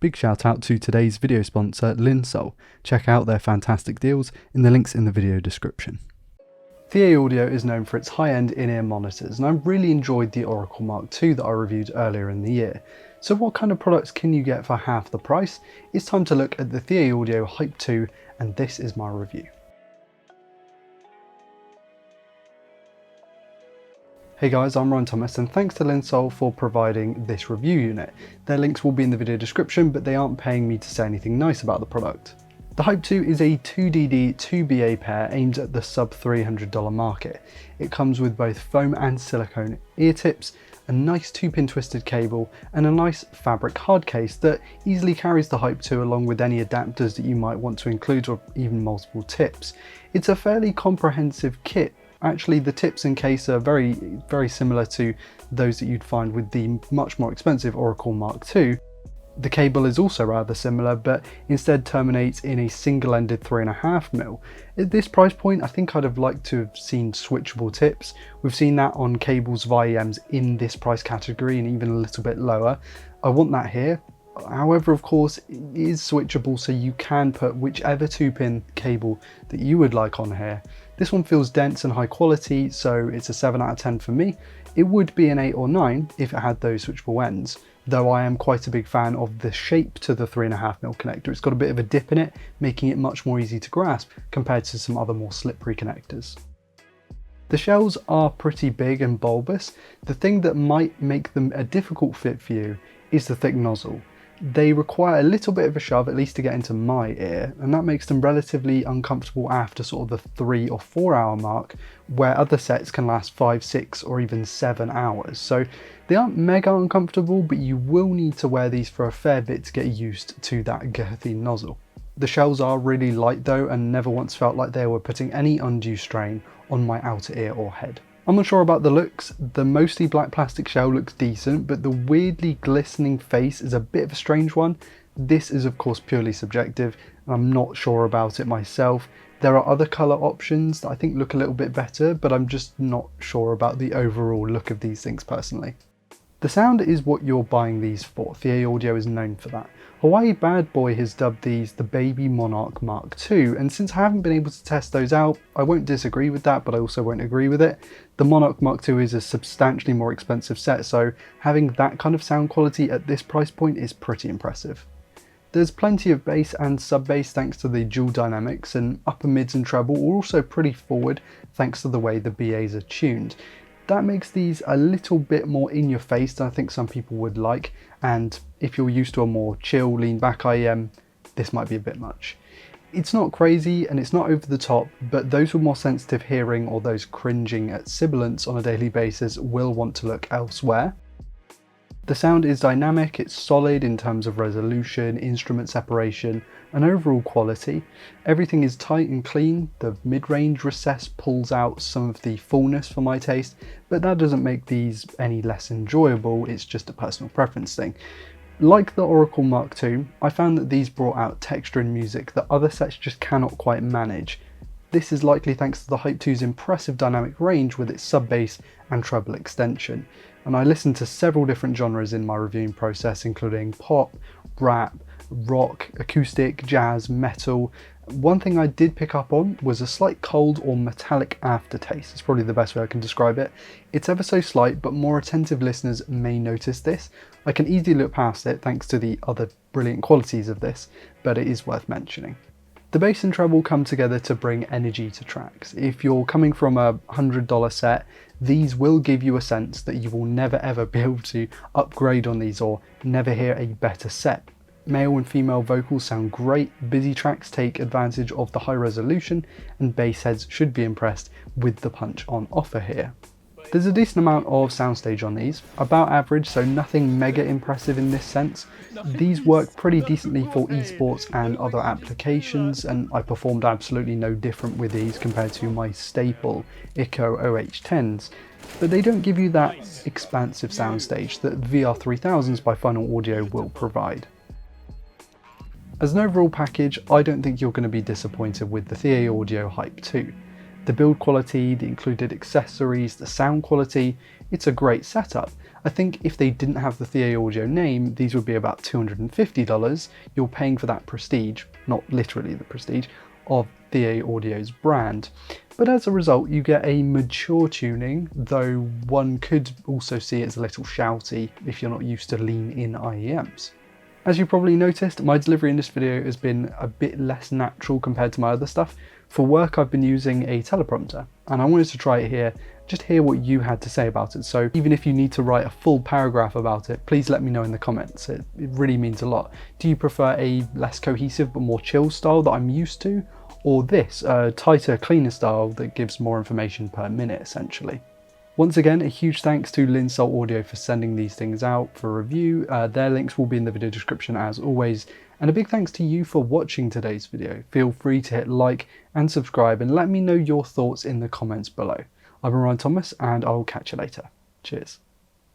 Big shout out to today's video sponsor, Linsoul. Check out their fantastic deals in the links in the video description. Thieaudio is known for its high-end in-ear monitors, and I really enjoyed the Oracle Mark II that I reviewed earlier in the year. So what kind of products can you get for half the price? It's time to look at the Thieaudio Hype 2, and this is my review. Hey guys, I'm Ryan Thomas, and thanks to Linsoul for providing this review unit. Their links will be in the video description, but they aren't paying me to say anything nice about the product. The Hype 2 is a 2DD 2BA pair aimed at the sub $300 market. It comes with both foam and silicone ear tips, a nice 2-pin twisted cable, and a nice fabric hard case that easily carries the Hype 2 along with any adapters that you might want to include, or even multiple tips. It's a fairly comprehensive kit. Actually, the tips and case are very similar to those that you'd find with the much more expensive Oracle Mark II. The cable is also rather similar, but instead terminates in a single-ended 3.5mm. At this price point, I think I'd have liked to have seen switchable tips. We've seen that on cables of IEMs in this price category and even a little bit lower. I want that here. However, of course, it is switchable, so you can put whichever 2-pin cable that you would like on here. This one feels dense and high quality, so it's a 7 out of 10 for me. It would be an 8 or 9 if it had those switchable ends, though I am quite a big fan of the shape to the 3.5mm connector. It's got a bit of a dip in it, making it much more easy to grasp compared to some other more slippery connectors. The shells are pretty big and bulbous. The thing that might make them a difficult fit for you is the thick nozzle. They require a little bit of a shove, at least to get into my ear, and that makes them relatively uncomfortable after sort of the 3 or 4 hour mark, where other sets can last 5, 6 or even 7 hours. So they aren't mega uncomfortable, but you will need to wear these for a fair bit to get used to that girthy nozzle. The shells are really light though, and never once felt like they were putting any undue strain on my outer ear or head. I'm unsure about the looks. The mostly black plastic shell looks decent, but the weirdly glistening face is a bit of a strange one. This is of course purely subjective, and I'm not sure about it myself. There are other colour options that I think look a little bit better, but I'm just not sure about the overall look of these things personally. The sound is what you're buying these for. Thieaudio is known for that. Hawaii Bad Boy has dubbed these the Baby Monarch Mark II, and since I haven't been able to test those out, I won't disagree with that, but I also won't agree with it. The Monarch Mark II is a substantially more expensive set, so having that kind of sound quality at this price point is pretty impressive. There's plenty of bass and sub-bass thanks to the dual dynamics, and upper mids and treble are also pretty forward thanks to the way the BAs are tuned. That makes these a little bit more in your face than I think some people would like, and if you're used to a more chill, lean back IEM, this might be a bit much. It's not crazy and it's not over the top, but those with more sensitive hearing or those cringing at sibilance on a daily basis will want to look elsewhere. The sound is dynamic, it's solid in terms of resolution, instrument separation, and overall quality. Everything is tight and clean. The mid-range recess pulls out some of the fullness for my taste, but that doesn't make these any less enjoyable, it's just a personal preference thing. Like the Oracle Mark II, I found that these brought out texture in music that other sets just cannot quite manage. This is likely thanks to the Hype 2's impressive dynamic range with its sub-bass and treble extension. And I listened to several different genres in my reviewing process, including pop, rap, rock, acoustic, jazz, metal. One thing I did pick up on was a slight cold or metallic aftertaste. It's probably the best way I can describe it. It's ever so slight, but more attentive listeners may notice this. I can easily look past it thanks to the other brilliant qualities of this, but it is worth mentioning. The bass and treble come together to bring energy to tracks. If you're coming from a $100 set, these will give you a sense that you will never ever be able to upgrade on these or never hear a better set. Male and female vocals sound great, busy tracks take advantage of the high resolution, and bass heads should be impressed with the punch on offer here. There's a decent amount of soundstage on these, about average, so nothing mega impressive in this sense. These work pretty decently for esports and other applications, and I performed absolutely no different with these compared to my staple ICO OH10s, but they don't give you that expansive soundstage that VR3000s by Final Audio will provide. As an overall package, I don't think you're going to be disappointed with the Thieaudio Hype 2. The build quality, the included accessories, the sound quality, it's a great setup. I think if they didn't have the Thieaudio name, these would be about $250. You're paying for that prestige, not literally the prestige, of Thieaudio's brand. But as a result, you get a mature tuning, though one could also see it's a little shouty if you're not used to lean-in IEMs. As you probably noticed, my delivery in this video has been a bit less natural compared to my other stuff. For work, I've been using a teleprompter, and I wanted to try it here, just hear what you had to say about it. So even if you need to write a full paragraph about it, please let me know in the comments. It really means a lot. Do you prefer a less cohesive but more chill style that I'm used to? Or this, a tighter, cleaner style that gives more information per minute, essentially? Once again, a huge thanks to Linsoul Audio for sending these things out for review. Their links will be in the video description as always. And a big thanks to you for watching today's video. Feel free to hit like and subscribe and let me know your thoughts in the comments below. I've been Ryan Thomas and I'll catch you later. Cheers.